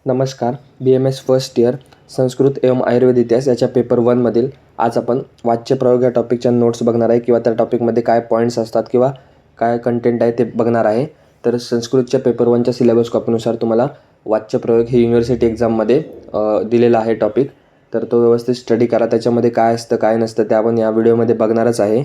नमस्कार. BMS first year Sanskrit एवं आयुर्वेद इतिहास याच्या पेपर 1मधील आज आपण वाच्यप्रयोग या टॉपिकच्या नोट्स बघणार आहे किंवा त्या टॉपिकमध्ये काय पॉईंट्स असतात किंवा काय कंटेंट आहे ते बघणार आहे. तर संस्कृतच्या पेपर 1च्या सिलेबस कॉपीनुसार तुम्हाला वाच्यप्रयोग हे युनिव्हर्सिटी एक्झाममध्ये दिलेला आहे टॉपिक. तर तो व्यवस्थित स्टडी करा. त्याच्यामध्ये काय असतं काय नसतं ते आपण या व्हिडिओमध्ये बघणारच आहे.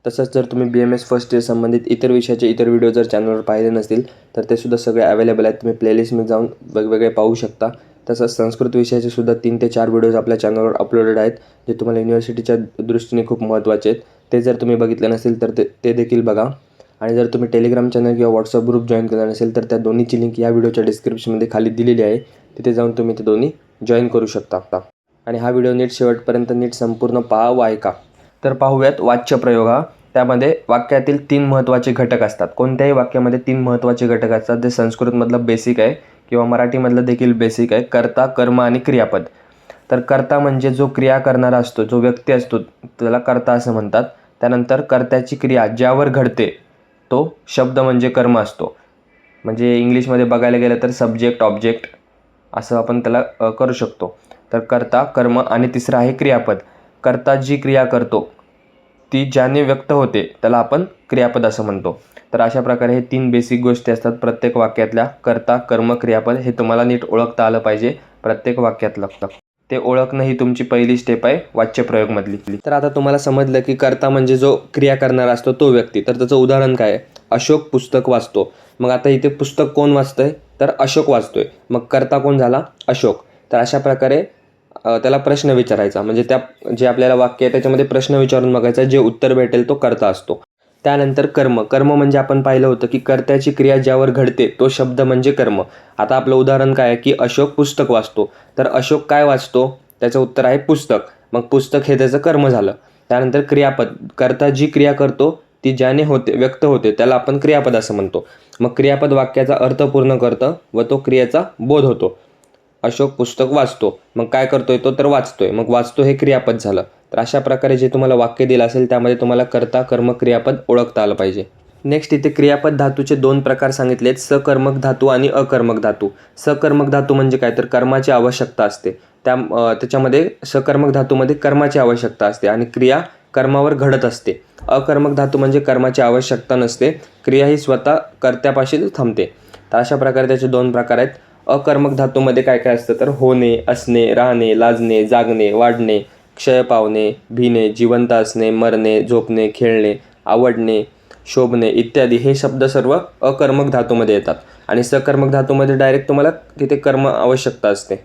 तसंच जर तुम्ही BMS फर्स्ट इयर संबंधित इतर विषयाचे इतर व्हिडिओ जर चॅनलवर पाहिले नसतील तर ते सुद्धा सगळे अवेलेबल आहेत. तुम्ही प्लेलिस्टमध्ये जाऊन वेगवेगळे पाहू शकता. तसंच संस्कृत विषयाचे सुद्धा 3 ते 4 व्हिडिओज आपल्या चॅनलवर अपलोडेड आहेत, जे तुम्हाला युनिव्हर्सिटीच्या दृष्टीने खूप महत्त्वाचे आहेत. ते जर तुम्ही बघितले नसतील तर ते देखील बघा. आणि जर तुम्ही टेलिग्राम चॅनल किंवा व्हॉट्सअप ग्रुप जॉईन केला नसेल तर त्या दोन्हीची लिंक या व्हिडिओच्या डिस्क्रिप्शनमध्ये खाली दिलेली आहे. तिथे जाऊन तुम्ही ते दोन्ही जॉईन करू शकता. आणि हा व्हिडिओ नीट शेवटपर्यंत नीट संपूर्ण पहा व ऐका. तर पाहूयात वाच्यप्रयोग हा. त्यामध्ये वाक्यातील 3 महत्त्वाचे घटक असतात. कोणत्याही वाक्यामध्ये 3 महत्त्वाचे घटक असतात. जे संस्कृतमधलं बेसिक आहे किंवा मराठीमधलं देखील बेसिक आहे. कर्ता, कर्म आणि क्रियापद. तर कर्ता म्हणजे जो क्रिया करणारा असतो, जो व्यक्ती असतो त्याला कर्ता असं म्हणतात. त्यानंतर कर्त्याची क्रिया ज्यावर घडते तो शब्द म्हणजे कर्म असतो. म्हणजे इंग्लिशमध्ये बघायला गेलं तर सब्जेक्ट ऑब्जेक्ट असं आपण त्याला करू शकतो. तर कर्ता, कर्म आणि तिसरं आहे क्रियापद. कर्ता जी क्रिया करतो ती ज्याने व्यक्त होते त्याला आपण क्रियापद असं म्हणतो. तर अशा प्रकारे हे 3 बेसिक गोष्टी असतात प्रत्येक वाक्यातल्या. कर्ता, कर्म, क्रियापद हे तुम्हाला नीट ओळखता आलं पाहिजे प्रत्येक वाक्यातलं. ते ओळखणं ही तुमची पहिली स्टेप आहे वाच्यप्रयोगमधली. तर आता तुम्हाला समजलं की कर्ता म्हणजे जो क्रिया करणारा असतो तो व्यक्ती. तर त्याचं उदाहरण काय आहे? अशोक पुस्तक वाचतो. मग आता इथे पुस्तक कोण वाचतंय? तर अशोक वाचतोय. मग कर्ता कोण झाला? अशोक. तर अशा प्रकारे त्याला प्रश्न विचारायचा. म्हणजे जे आपल्याला वाक्य आहे त्याच्यामध्ये प्रश्न विचारून बघायचा. जे उत्तर भेटेल तो कर्ता असतो. त्यानंतर कर्म. कर्म म्हणजे आपण पाहिलं होतं की कर्त्याची क्रिया ज्यावर घडते तो शब्द म्हणजे कर्म. आता आपलं उदाहरण काय आहे की अशोक पुस्तक वाचतो. तर अशोक काय वाचतो? त्याचं उत्तर आहे पुस्तक. मग पुस्तक हे त्याचं कर्म झालं. त्यानंतर क्रियापद. कर्ता जी क्रिया करतो ती ज्याने व्यक्त होते त्याला आपण क्रियापद असं म्हणतो. मग क्रियापद वाक्याचा अर्थ पूर्ण करतं व तो क्रियेचा बोध होतो. अशोक पुस्तक वाचतो. मग काय करतोय तो? तर वाचतोय. मग वाचतो हे क्रियापद झालं. तर अशा प्रकारे जे तुम्हाला वाक्य दिलं असेल त्यामध्ये तुम्हाला कर्ता, कर्म, क्रियापद ओळखता आलं पाहिजे. नेक्स्ट इथे क्रियापद धातूचे 2 प्रकार सांगितलेत. सकर्मक धातू आणि अकर्मक धातू. सकर्मक धातू म्हणजे काय? तर कर्माची आवश्यकता असते. त्याच्यामध्ये सकर्मक धातूमध्ये कर्माची आवश्यकता असते आणि क्रिया कर्मावर घडत असते. अकर्मक धातू म्हणजे कर्माची आवश्यकता नसते, क्रिया ही स्वतः कर्त्यापाशी थांबते. तर अशा प्रकारे त्याचे 2 प्रकार आहेत. अकर्मक धातूमध्ये काय काय असतं? तर होणे, असणे, राहणे, लाजणे, जागणे, वाढणे, क्षय पावणे, भिणे, जिवंत असणे, मरणे, झोपणे, खेळणे, आवडणे, शोभणे इत्यादी हे शब्द सर्व अकर्मक धातूमध्ये येतात. आणि सकर्मक धातूमध्ये डायरेक्ट तुम्हाला तिथे कर्म आवश्यकता असते.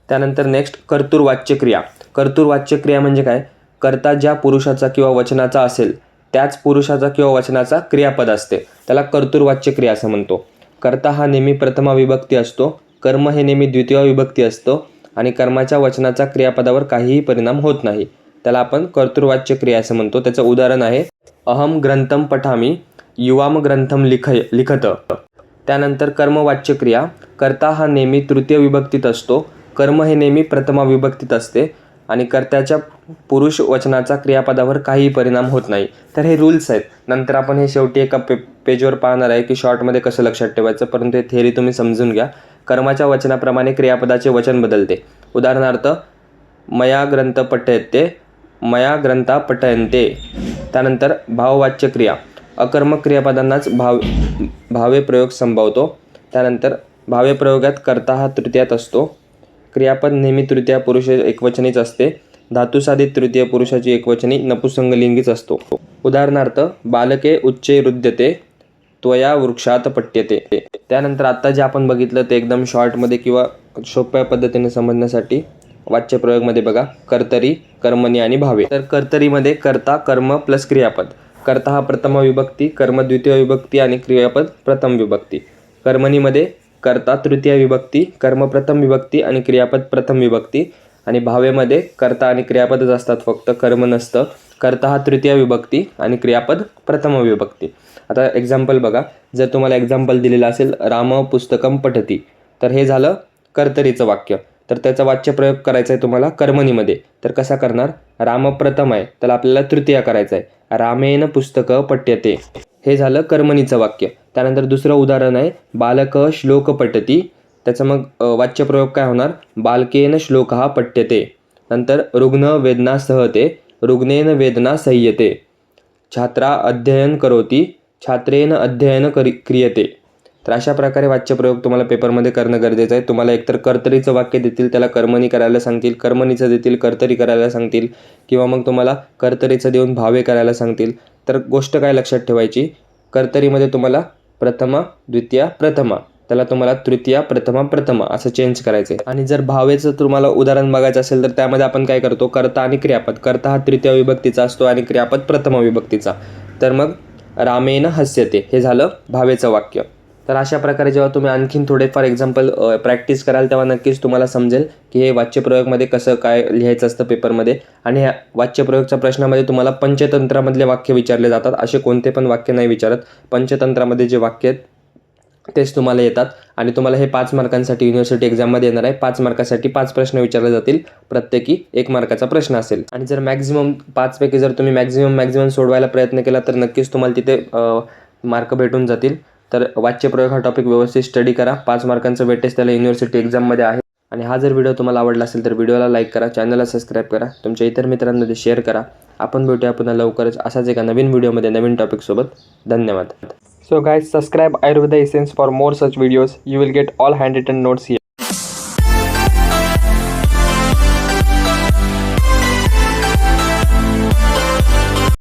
त्यानंतर नेक्स्ट कर्तृवाच्य क्रिया. कर्तृवाच्य क्रिया म्हणजे काय? कर्ता ज्या पुरुषाचा किंवा वचनाचा असेल त्याच पुरुषाचा किंवा वचनाचा क्रियापद असते. त्याला कर्तृवाच्य क्रिया असं म्हणतो. कर्ता हा नेहमी प्रथमा विभक्ती असतो. कर्म हे नेहमी द्वितीय विभक्ती असतो आणि कर्माच्या वचनाचा क्रियापदावर काहीही परिणाम होत नाही. त्याला आपण कर्तृवाच्य क्रिया असं म्हणतो. त्याचं उदाहरण आहे अहम ग्रंथम पठामी युवाम ग्रंथम लिखत. त्यानंतर कर्मवाच्य क्रिया. कर्ता हा नेहमी तृतीय विभक्तीत असतो. कर्म हे नेहमी प्रथमा विभक्तीत असते आणि कर्त्याच्या पुरुष वचनाचा क्रियापदावर काहीही परिणाम होत नाही. तर हे रूल्स आहेत. नंतर आपण हे शेवटी एका पेजवर पाहणार आहे की शॉर्टमध्ये कसं लक्षात ठेवायचं, परंतु हे थेअरी तुम्ही समजून घ्या. कर्माच्या वचनाप्रमाणे क्रियापदाचे वचन बदलते. उदाहरणार्थ मया ग्रंथ पठयते, मया ग्रंथा पठयन्ते. त्यानंतर भाववाच्य क्रिया. अकर्मक क्रियापदांनाच भावे प्रयोग संभवतो. त्यानंतर भावे प्रयोगात कर्ता हा तृतीयात असतो. क्रियापद नेहमी तृतीय पुरुष एकवचनीच असते. धातुसाधित तृतीय पुरुषाची एकवचनी नपुंसकलिंगीच असतो. उदाहरणार्थ बालके उच्चे रुद्यते, त्वया वृक्षात पट्यते. त्यानंतर आत्ता जे आपण बघितलं ते एकदम शॉर्टमध्ये किंवा सोप्या पद्धतीने समजण्यासाठी वाच्यप्रयोगमध्ये बघा. कर्तरी, कर्मणी आणि भावे. तर कर्तरीमध्ये कर्ता, कर्म प्लस क्रियापद. कर्ता हा प्रथम विभक्ती, कर्म द्वितीय विभक्ती आणि क्रियापद प्रथम विभक्ती. कर्मणीमध्ये कर्ता तृतीय विभक्ती, कर्म प्रथम विभक्ती आणि क्रियापद प्रथम विभक्ती. आणि भावेमध्ये कर्ता आणि क्रियापदच असतात, फक्त कर्म नसतं. कर्ता हा तृतीय विभक्ती आणि क्रियापद प्रथम विभक्ती. आता एक्झाम्पल बघा. जर तुम्हाला एक्झाम्पल दिलेलं असेल राम पुस्तकम पठती, तर हे झालं कर्तरीचं वाक्य. तर त्याचा वाच्यप्रयोग करायचा आहे तुम्हाला कर्मणीमध्ये. तर कसा करणार? राम प्रथम आहे त्याला आपल्याला तृतीय करायचं आहे. रामेण पुस्तक पठ्यते हे झालं कर्मणीचं वाक्य. त्यानंतर दुसरं उदाहरण आहे बालक श्लोक पठती, त्याचं मग वाच्यप्रयोग काय होणार, बालकेन श्लोकः पठ्यते. नंतर रुग्ण वेदना सहते, रुग्णेन वेदना सह्यते. छात्रा अध्ययन करोति, छात्रेन अध्ययन क्रियते. तर अशा प्रकारे वाच्यप्रयोग तुम्हाला पेपरमध्ये करणं गरजेचं आहे. तुम्हाला एकतर कर्तरीचं वाक्य देतील, त्याला कर्मणी करायला सांगतील, कर्मणीचं देतील, कर्तरी करायला सांगतील, किंवा मग तुम्हाला कर्तरीचं देऊन भावे करायला सांगतील. तर गोष्ट काय लक्षात ठेवायची, कर्तरीमध्ये तुम्हाला प्रथमा द्वितीया प्रथमा, त्याला तुम्हाला तृतीया प्रथमा प्रथमा असं चेंज करायचं आहे. आणि जर भावेचं तुम्हाला उदाहरण बघायचं असेल तर त्यामध्ये आपण काय करतो, कर्ता आणि क्रियापद. कर्ता हा तृतीय विभक्तीचा असतो आणि क्रियापद प्रथम विभक्तीचा. तर मग रामेन हस्यते हे झालं भावेचं वाक्य. तर अशा प्रकारे जेव्हा तुम्ही आणखीन थोडेफार एक्झाम्पल प्रॅक्टिस कराल तेव्हा नक्कीच तुम्हाला समजेल की हे वाच्यप्रयोगमध्ये कसं काय लिहायचं असतं पेपरमध्ये. आणि ह्या वाच्यप्रयोगच्या प्रश्नामध्ये तुम्हाला पंचतंत्रामधले वाक्य विचारले जातात. असे कोणते पण वाक्य नाही विचारत. पंचतंत्रामध्ये जे वाक्य आहेत तेच तुम्हाला येतात. आणि तुम्हाला हे 5 मार्कांसाठी युनिव्हर्सिटी एक्झाममध्ये येणार आहे. 5 मार्कासाठी 5 प्रश्न विचारले जातील, प्रत्येकी 1 मार्काचा प्रश्न असेल. आणि जर मॅक्झिमम 5 पैकी जर तुम्ही मॅक्झिमम सोडवायला प्रयत्न केला तर नक्कीच तुम्हाला तिथे मार्क भेटून जातील. तर वाच्यप्रयोग हा टॉपिक व्यवस्थित स्टडी करा. 5 मार्कांचं वेटेज त्याला युनिव्हर्सिटी एक्झाममध्ये आहे. आणि हा जर व्हिडिओ तुम्हाला आवडला असेल तर व्हिडिओला लाईक करा, चॅनलला सबस्क्राईब करा, तुमच्या इतर मित्रांमध्ये शेअर करा. आपण भेटूया पुन्हा लवकरच असाच एका नवीन व्हिडिओमध्ये नवीन टॉपिकसोबत. धन्यवाद. So guys, subscribe Ayurveda Essence for more such videos. You will get all handwritten notes here.